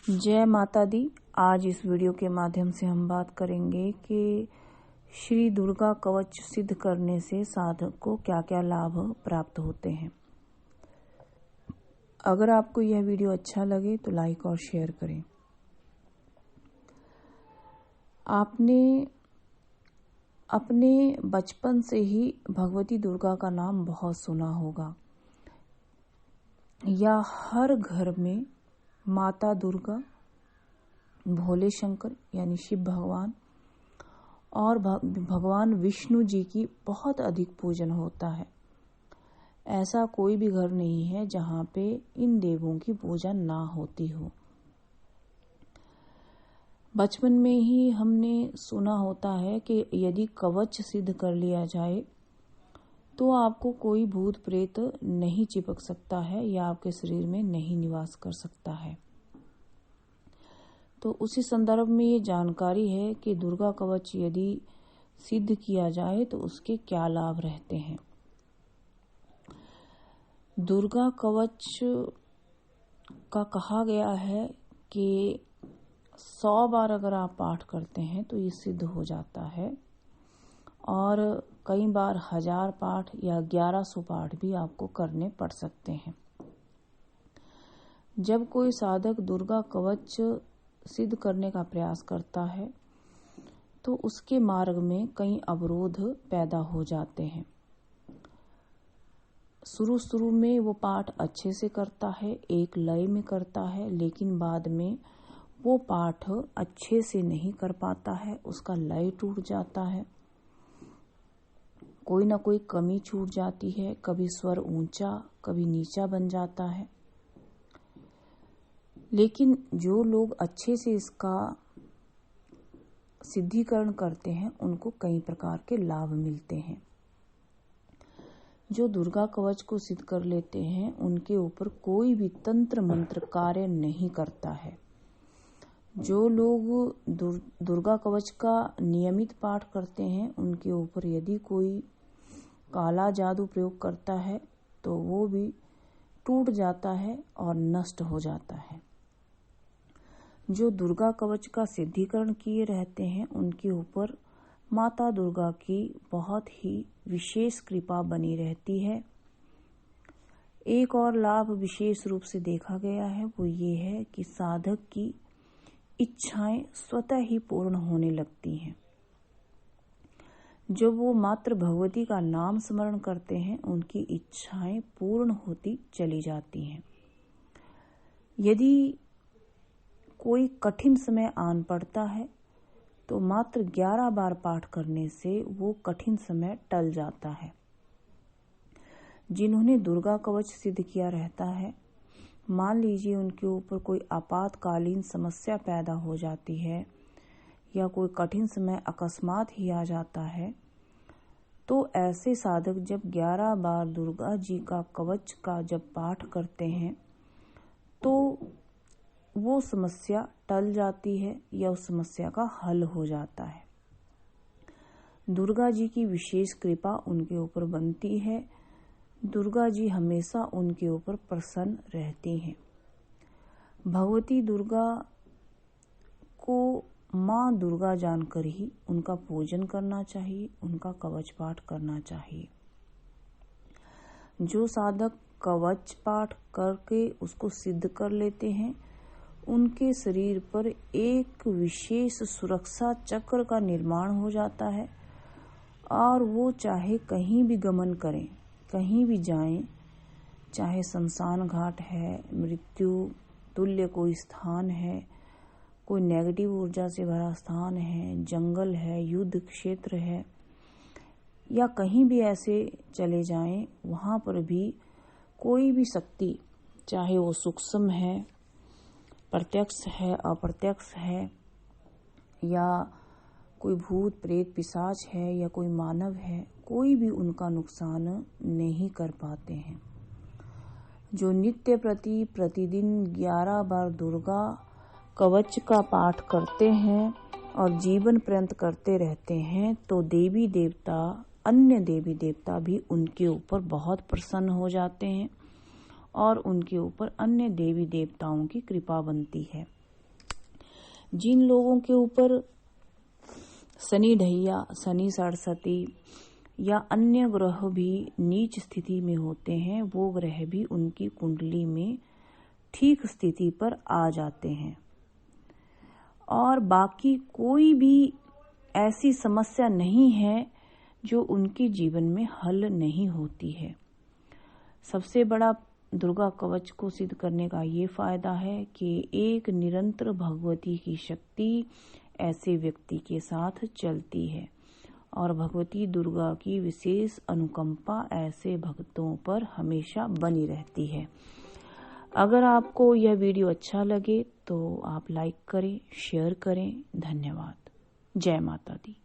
जय माता दी। आज इस वीडियो के माध्यम से हम बात करेंगे कि श्री दुर्गा कवच सिद्ध करने से साधक को क्या क्या लाभ प्राप्त होते हैं। अगर आपको यह वीडियो अच्छा लगे तो लाइक और शेयर करें। आपने अपने बचपन से ही भगवती दुर्गा का नाम बहुत सुना होगा, या हर घर में माता दुर्गा, भोले शंकर यानी शिव भगवान और भगवान विष्णु जी की बहुत अधिक पूजन होता है। ऐसा कोई भी घर नहीं है जहाँ पे इन देवों की पूजा ना होती हो। बचपन में ही हमने सुना होता है कि यदि कवच सिद्ध कर लिया जाए तो आपको कोई भूत प्रेत नहीं चिपक सकता है या आपके शरीर में नहीं निवास कर सकता है। तो उसी संदर्भ में ये जानकारी है कि दुर्गा कवच यदि सिद्ध किया जाए तो उसके क्या लाभ रहते हैं। दुर्गा कवच का कहा गया है कि 100 बार अगर आप पाठ करते हैं तो ये सिद्ध हो जाता है, और कई बार 1000 पाठ या 1100 पाठ भी आपको करने पड़ सकते हैं। जब कोई साधक दुर्गा कवच सिद्ध करने का प्रयास करता है तो उसके मार्ग में कई अवरोध पैदा हो जाते हैं। शुरू में वो पाठ अच्छे से करता है, एक लय में करता है, लेकिन बाद में वो पाठ अच्छे से नहीं कर पाता है, उसका लय टूट जाता है, कोई ना कोई कमी छूट जाती है, कभी स्वर ऊंचा कभी नीचा बन जाता है। लेकिन जो लोग अच्छे से इसका सिद्धिकरण करते हैं उनको कई प्रकार के लाभ मिलते हैं। जो दुर्गा कवच को सिद्ध कर लेते हैं उनके ऊपर कोई भी तंत्र मंत्र कार्य नहीं करता है। जो लोग दुर्गा कवच का नियमित पाठ करते हैं उनके ऊपर यदि कोई काला जादू प्रयोग करता है तो वो भी टूट जाता है और नष्ट हो जाता है। जो दुर्गा कवच का सिद्धिकरण किए रहते हैं उनके ऊपर माता दुर्गा की बहुत ही विशेष कृपा बनी रहती है। एक और लाभ विशेष रूप से देखा गया है वो ये है कि साधक की इच्छाएं स्वतः ही पूर्ण होने लगती हैं। जब वो मात्र भगवती का नाम स्मरण करते हैं उनकी इच्छाएं पूर्ण होती चली जाती हैं। यदि कोई कठिन समय आन पड़ता है तो मात्र 11 बार पाठ करने से वो कठिन समय टल जाता है। जिन्होंने दुर्गा कवच सिद्ध किया रहता है, मान लीजिए उनके ऊपर कोई आपातकालीन समस्या पैदा हो जाती है या कोई कठिन समय अकस्मात ही आ जाता है, तो ऐसे साधक जब 11 बार दुर्गा जी का कवच का जब पाठ करते हैं तो वो समस्या टल जाती है या उस समस्या का हल हो जाता है। दुर्गा जी की विशेष कृपा उनके ऊपर बनती है। दुर्गा जी हमेशा उनके ऊपर प्रसन्न रहती हैं। भगवती दुर्गा को माँ दुर्गा जानकर ही उनका पूजन करना चाहिए, उनका कवच पाठ करना चाहिए। जो साधक कवच पाठ करके उसको सिद्ध कर लेते हैं उनके शरीर पर एक विशेष सुरक्षा चक्र का निर्माण हो जाता है, और वो चाहे कहीं भी गमन करें, कहीं भी जाएं, चाहे शमशान घाट है, मृत्यु तुल्य कोई स्थान है, कोई नेगेटिव ऊर्जा से भरा स्थान है, जंगल है, युद्ध क्षेत्र है, या कहीं भी ऐसे चले जाएं, वहां पर भी कोई भी शक्ति, चाहे वो सूक्ष्म है, प्रत्यक्ष है, अप्रत्यक्ष है, या कोई भूत प्रेत पिशाच है, या कोई मानव है, कोई भी उनका नुकसान नहीं कर पाते हैं। जो नित्य प्रति प्रतिदिन 11 बार दुर्गा कवच का पाठ करते हैं और जीवन पर्यंत करते रहते हैं तो देवी देवता, अन्य देवी देवता भी उनके ऊपर बहुत प्रसन्न हो जाते हैं और उनके ऊपर अन्य देवी देवताओं की कृपा बनती है। जिन लोगों के ऊपर शनि ढैया, शनि सरस्वती या अन्य ग्रह भी नीच स्थिति में होते हैं, वो ग्रह भी उनकी कुंडली में ठीक स्थिति पर आ जाते हैं और बाकी कोई भी ऐसी समस्या नहीं है जो उनके जीवन में हल नहीं होती है। सबसे बड़ा दुर्गा कवच को सिद्ध करने का ये फायदा है कि एक निरंतर भगवती की शक्ति ऐसे व्यक्ति के साथ चलती है और भगवती दुर्गा की विशेष अनुकंपा ऐसे भक्तों पर हमेशा बनी रहती है। अगर आपको यह वीडियो अच्छा लगे तो आप लाइक करें, शेयर करें। धन्यवाद। जय माता दी।